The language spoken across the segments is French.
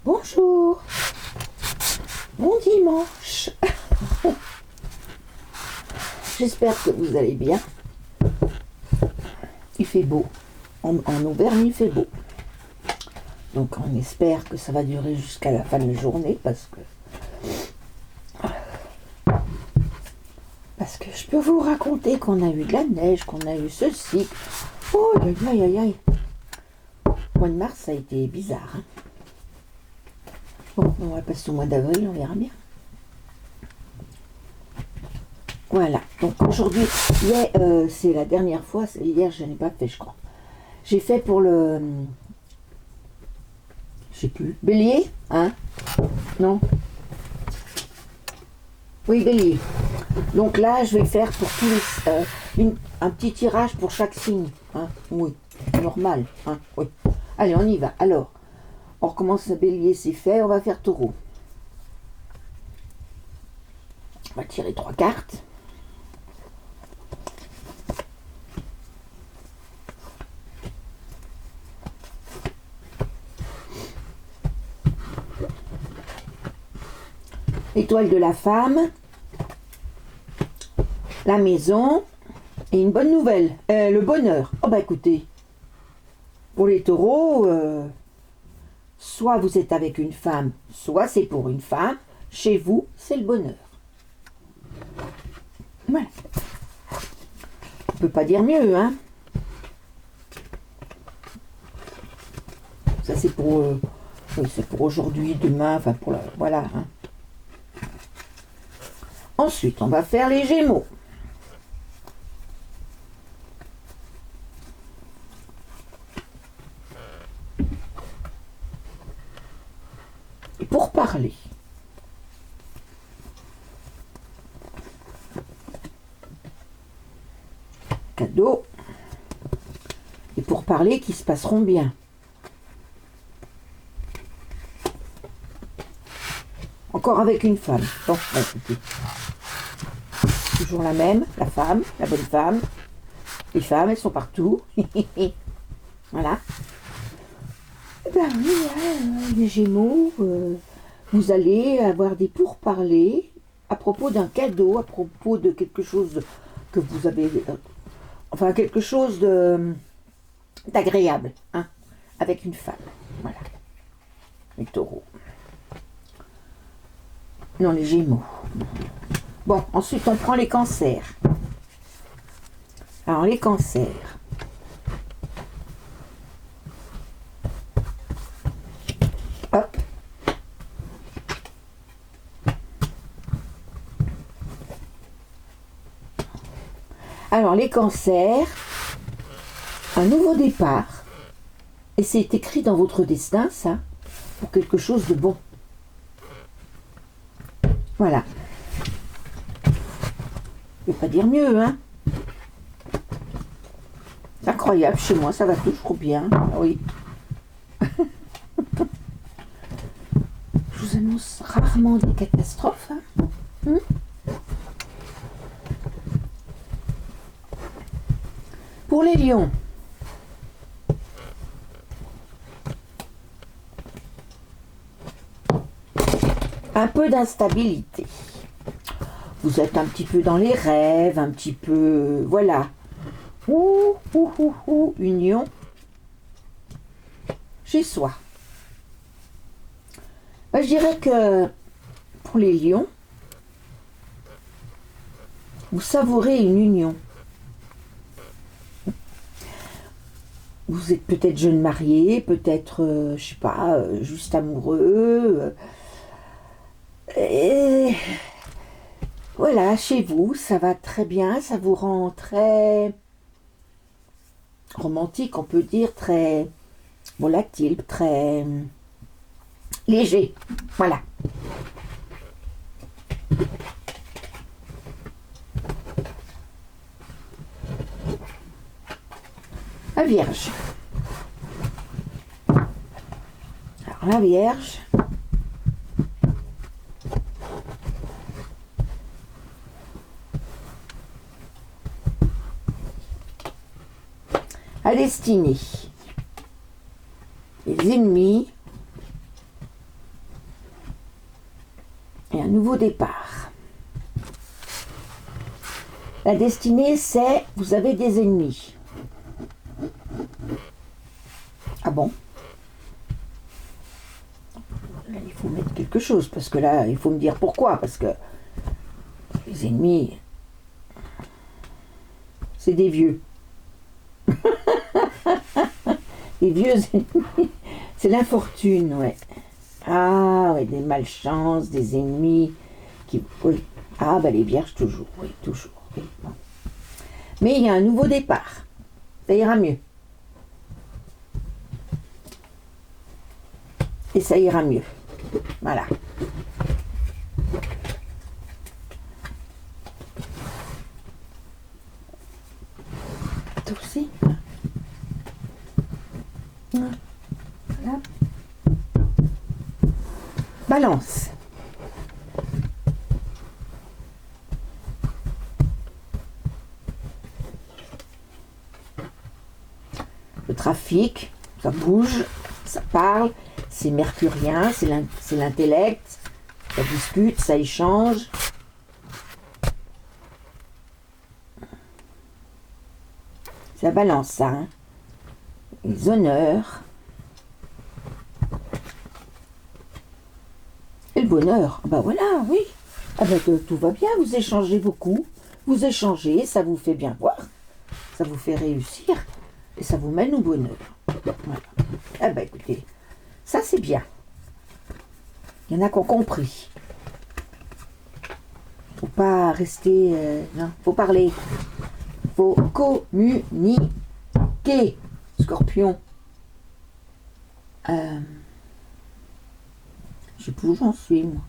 Bonjour, bon dimanche. J'espère que vous allez bien. Il fait beau, en Auvergne il fait beau. Donc on espère que ça va durer jusqu'à la fin de la journée parce que je peux vous raconter qu'on a eu de la neige, qu'on a eu ceci. Oh aïe aïe aïe aïe. Le mois de mars ça a été bizarre. Hein. Bon, on va passer au mois d'avril, on verra bien. Voilà, donc aujourd'hui, c'est la dernière fois, hier je n'ai pas fait je crois. J'ai fait pour le, je sais plus, bélier, hein? Non? Oui, bélier. Donc là, je vais faire pour tous les, un petit tirage pour chaque signe, hein? Oui, normal, hein? Oui. Allez, on y va. Alors, on recommence à bélier, c'est fait, on va faire taureau. On va tirer 3 cartes. Étoile de la femme, la maison et une bonne nouvelle, le bonheur. Oh bah écoutez, pour les taureaux, soit vous êtes avec une femme, soit c'est pour une femme. Chez vous, c'est le bonheur. Voilà. On peut pas dire mieux, hein. Ça c'est pour aujourd'hui, demain, enfin pour la, voilà. Hein. Ensuite, on va faire les Gémeaux. Et pour parler. Cadeau. Et pour parler qui se passeront bien. Encore avec une femme. Bon, bah, écoutez. Toujours la même, la femme, la bonne femme. Les femmes, elles sont partout. Voilà. Ben oui, les Gémeaux, vous allez avoir des pourparlers à propos d'un cadeau, à propos de quelque chose que vous avez... enfin, quelque chose d'agréable, hein, avec une femme. Voilà. Les taureaux. Non, les Gémeaux. Bon, ensuite, on prend les cancers. Alors, les cancers. Hop. Alors, les cancers, un nouveau départ. Et c'est écrit dans votre destin, ça, pour quelque chose de bon. Voilà. Je ne vais pas dire mieux, hein. C'est incroyable, chez moi, ça va toujours bien. Oui. Je vous annonce rarement des catastrophes. Hein. Pour les lions. Un peu d'instabilité. Vous êtes un petit peu dans les rêves, un petit peu... Voilà. Union. Chez soi. Ben, je dirais que pour les lions, vous savourez une union. Vous êtes peut-être jeune marié, peut-être, je sais pas, juste amoureux. Et voilà, chez vous, ça va très bien, ça vous rend très romantique, on peut dire, très volatile, très léger. Voilà. La Vierge. Alors la Vierge. La destinée. Les ennemis. et un nouveau départ. La destinée, c'est vous avez des ennemis. Ah bon? Là, il faut mettre quelque chose, parce que là, il faut me dire pourquoi, parce que les ennemis, c'est des vieux. Les vieux ennemis, c'est l'infortune, ouais. Ah, ouais, des malchances, des ennemis qui... Oui. Ah, bah les vierges, toujours, oui, toujours. Oui, bon. Mais il y a un nouveau départ. Ça ira mieux. Et ça ira mieux. Voilà. Toi aussi. Voilà. Balance. Le trafic, ça bouge, ça parle, c'est mercurien, c'est l'intellect, ça discute, ça échange. C'est la balance, ça. Hein. Les honneurs. Et le bonheur. Ah bah voilà, oui. Ah bah tout va bien, vous échangez beaucoup. Vous échangez, ça vous fait bien voir. Ça vous fait réussir. Et ça vous mène au bonheur. Voilà. Ah bah écoutez, ça c'est bien. Il y en a qui ont compris. Faut pas rester... non, faut parler. Faut communiquer. Scorpion. Je sais plus où j'en suis, moi.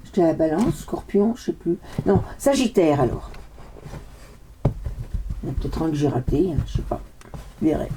J'étais à la balance, Scorpion, je sais plus. Non, Sagittaire, alors. Il y en a peut-être un que j'ai raté, hein, je sais pas. Je verrai.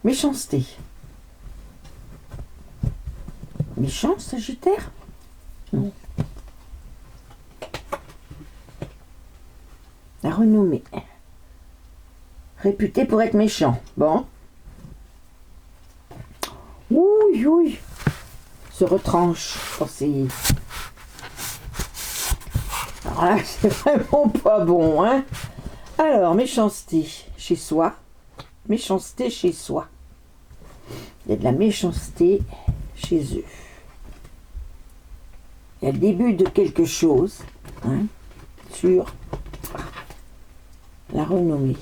Méchanceté. Méchant, Sagittaire? Non. La renommée. Réputé pour être méchant. Bon. Ouille, ouille. Se retranche. Oh, c'est... Alors là, c'est vraiment pas bon, hein. Alors, méchanceté chez soi. Méchanceté chez soi. Il y a de la méchanceté chez eux. Il y a le début de quelque chose, hein, sur la renommée.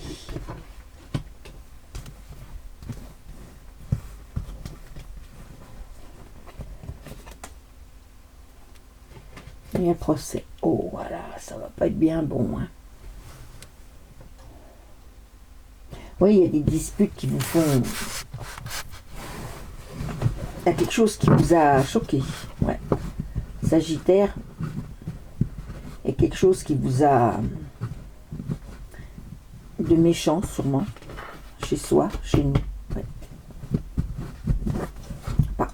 Il y a un procès. Oh, voilà, ça va pas être bien bon, hein. Oui, il y a des disputes qui vous font... Il y a quelque chose qui vous a choqué. Ouais. Sagittaire. Il y a quelque chose qui vous a... de méchant, sûrement. Chez soi, chez nous. Ouais. Pas.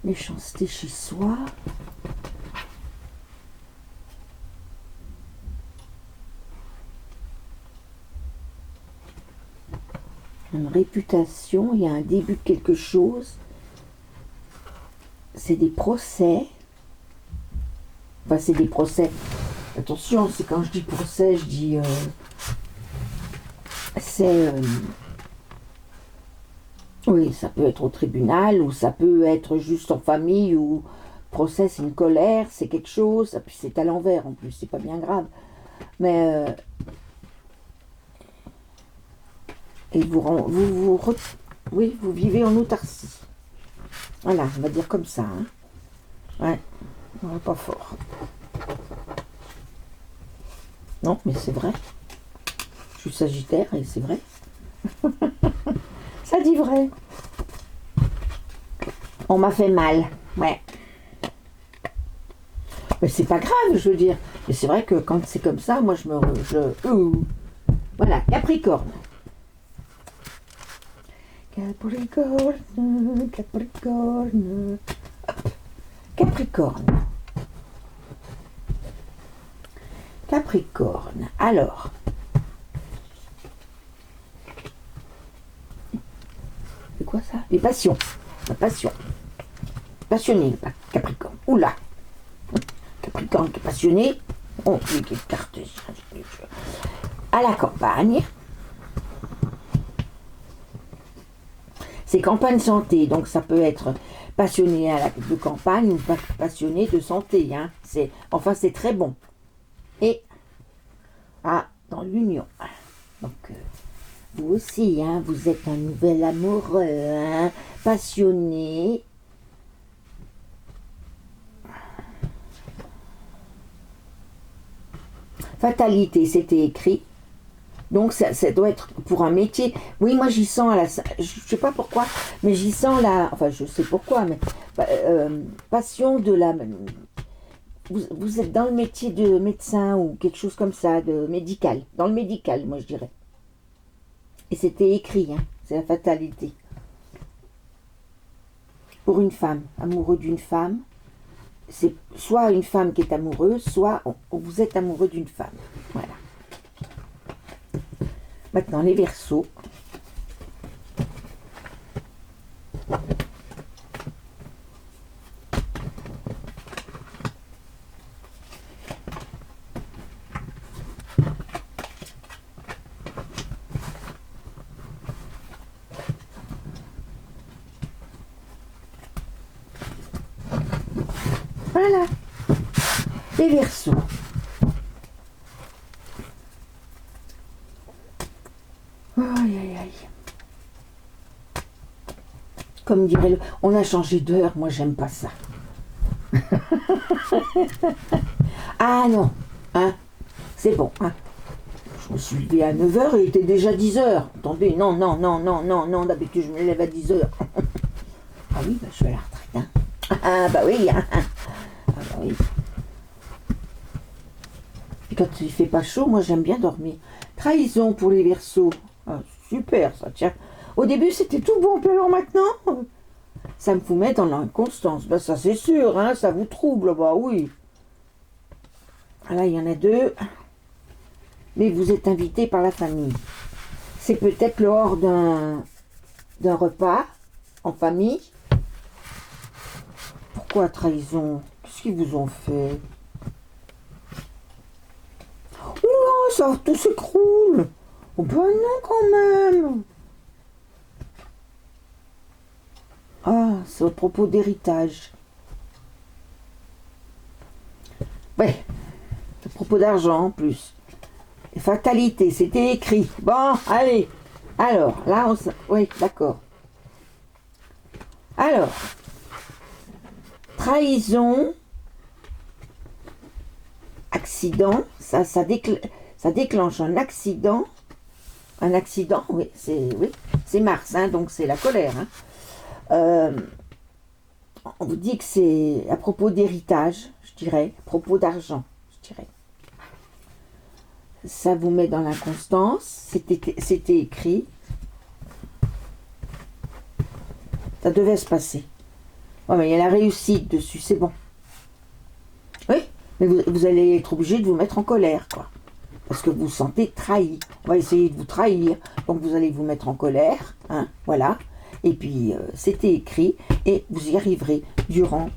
Méchanceté chez soi. Une réputation, il y a un début de quelque chose. C'est des procès. Enfin, c'est des procès. Attention, c'est quand je dis procès, je dis... c'est... oui, ça peut être au tribunal, ou ça peut être juste en famille, ou procès, c'est une colère, c'est quelque chose, puis c'est à l'envers en plus, c'est pas bien grave. Mais... et oui, vous vivez en autarcie. Voilà, on va dire comme ça. Hein. Ouais, on va pas fort. Non, mais c'est vrai. Je suis Sagittaire et c'est vrai. Ça dit vrai. On m'a fait mal. Ouais. Mais c'est pas grave, je veux dire. Mais c'est vrai que quand c'est comme ça, moi voilà, Capricorne. Capricorne, Capricorne. Hop. Capricorne. Capricorne. Alors, c'est quoi ça? Les passions. La passion. Passionné, Capricorne. Oula. Capricorne qui est passionné. Oh, quelle carte. À la campagne. C'est campagne santé, donc ça peut être passionné de campagne ou passionné de santé. Hein. Enfin, c'est très bon. Et dans l'union. Donc, vous aussi, hein, vous êtes un nouvel amoureux, hein, passionné. Fatalité, c'était écrit. Donc, ça doit être pour un métier. Oui, moi, j'y sens, je sais pas pourquoi, mais j'y sens enfin, je sais pourquoi, mais passion de la... Vous êtes dans le métier de médecin ou quelque chose comme ça, de médical. Dans le médical, moi, je dirais. Et c'était écrit, hein, c'est la fatalité. Pour une femme, amoureux d'une femme, c'est soit une femme qui est amoureuse, soit vous êtes amoureux d'une femme. Voilà. Maintenant, les Verseaux. Voilà. Les Verseaux. Aïe, aïe, aïe. Comme dirait on a changé d'heure, moi j'aime pas ça. Ah non, hein, c'est bon, hein. Je me suis levée à 9 h, il était déjà 10 h. Attendez, non, non, non, non, non, non, d'habitude je me lève à 10 h. Ah oui, bah, je suis à la retraite, hein. Ah bah oui, hein. Ah bah oui. Et quand il fait pas chaud, moi j'aime bien dormir. Trahison pour les Verseaux. Ah, super ça, tiens. Au début c'était tout bon, puis alors maintenant, ça me vous met dans l'inconstance. Ben ça c'est sûr, hein, ça vous trouble, bah oui. Là il y en a deux. Mais vous êtes invité par la famille. C'est peut-être lors d'un repas en famille. Pourquoi trahison? Qu'est-ce qu'ils vous ont fait? Oula, ça tout s'écroule. Oh ben non quand même. Ah, c'est au propos d'héritage. Ouais, à propos d'argent en plus. Fatalité, c'était écrit. Bon, allez. Alors, là, oui, d'accord. Alors, trahison, accident, ça déclenche un accident. Un accident, oui, c'est Mars, hein, donc c'est la colère. Hein. On vous dit que c'est à propos d'héritage, je dirais, à propos d'argent, je dirais. Ça vous met dans l'inconstance, c'était écrit. Ça devait se passer. Oh, mais il y a la réussite dessus, c'est bon. Oui, mais vous allez être obligé de vous mettre en colère, quoi. Parce que vous vous sentez trahi. On va essayer de vous trahir. Donc vous allez vous mettre en colère, hein, voilà. Et puis c'était écrit et vous y arriverez durant.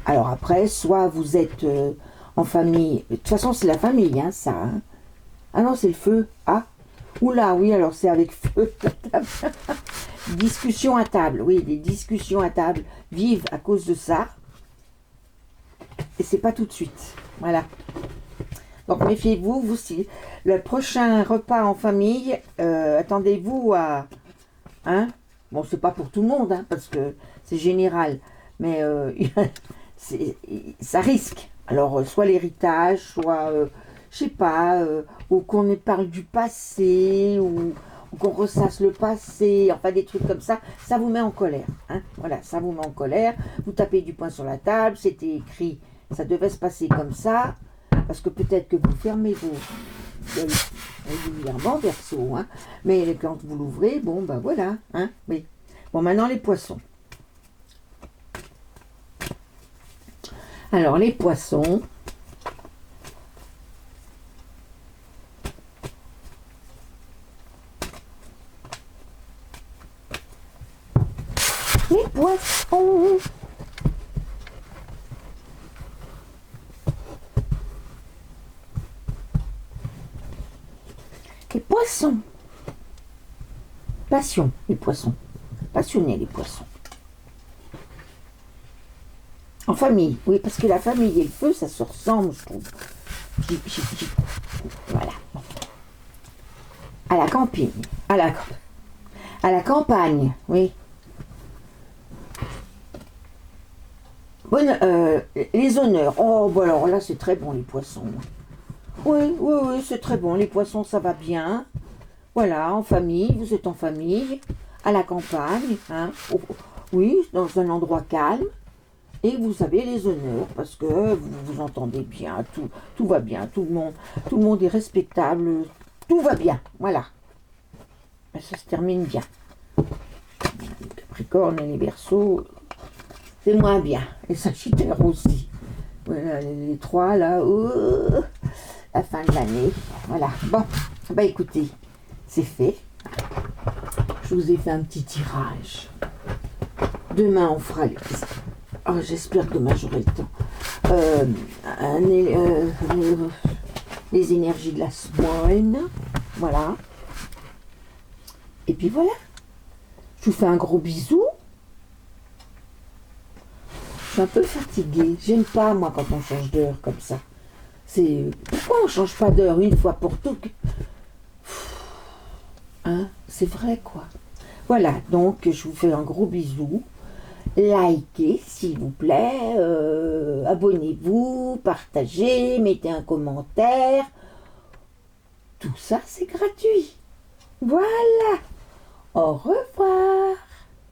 Alors après, soit vous êtes en famille. De toute façon, c'est la famille, hein, ça. Hein. Ah non, c'est le feu. Ah, oula, oui, alors c'est avec feu. Discussion à table. Oui, des discussions à table vivent à cause de ça. Et c'est pas tout de suite. Voilà. Donc méfiez-vous, vous si le prochain repas en famille, attendez-vous à, hein, bon c'est pas pour tout le monde, hein, parce que c'est général, mais ça risque. Alors soit l'héritage, soit je sais pas, ou qu'on parle du passé, ou qu'on ressasse le passé, enfin des trucs comme ça vous met en colère, hein, voilà, ça vous met en colère. Vous tapez du poing sur la table, c'était écrit, ça devait se passer comme ça. Parce que peut-être que vous fermez vos régulièrement, Verseau, hein, mais quand vous l'ouvrez, bon, ben voilà. Hein, oui. Bon, maintenant les poissons. Alors, les poissons. Les poissons. Les poissons. Passion, les poissons. Passionnés, les poissons. En famille, oui, parce que la famille et le feu, ça se ressemble, je trouve. Voilà. À la campagne. À la campagne, oui. Bonne, les honneurs. Oh, bon, alors là, c'est très bon, les poissons. Oui, oui, oui, c'est très bon. Les poissons, ça va bien. Voilà, en famille, vous êtes en famille, à la campagne, hein. Oui, dans un endroit calme. Et vous avez les honneurs, parce que vous vous entendez bien, tout va bien, tout le monde est respectable, tout va bien, voilà. Ça se termine bien. Les Capricornes et les Verseaux, c'est moins bien. Les Sagittaires aussi. Voilà, les trois là, la fin de l'année. Voilà. Bon, bah écoutez, c'est fait. Je vous ai fait un petit tirage. Demain, on fera oh, j'espère que demain j'aurai le temps. Les énergies de la semaine. Voilà. Et puis voilà. Je vous fais un gros bisou. Je suis un peu fatiguée. J'aime pas, moi, quand on change d'heure comme ça. Pourquoi on change pas d'heure une fois pour toutes? Hein? C'est vrai, quoi. Voilà, donc je vous fais un gros bisou. Likez, s'il vous plaît. Abonnez-vous, partagez, mettez un commentaire. Tout ça, c'est gratuit. Voilà. Au revoir.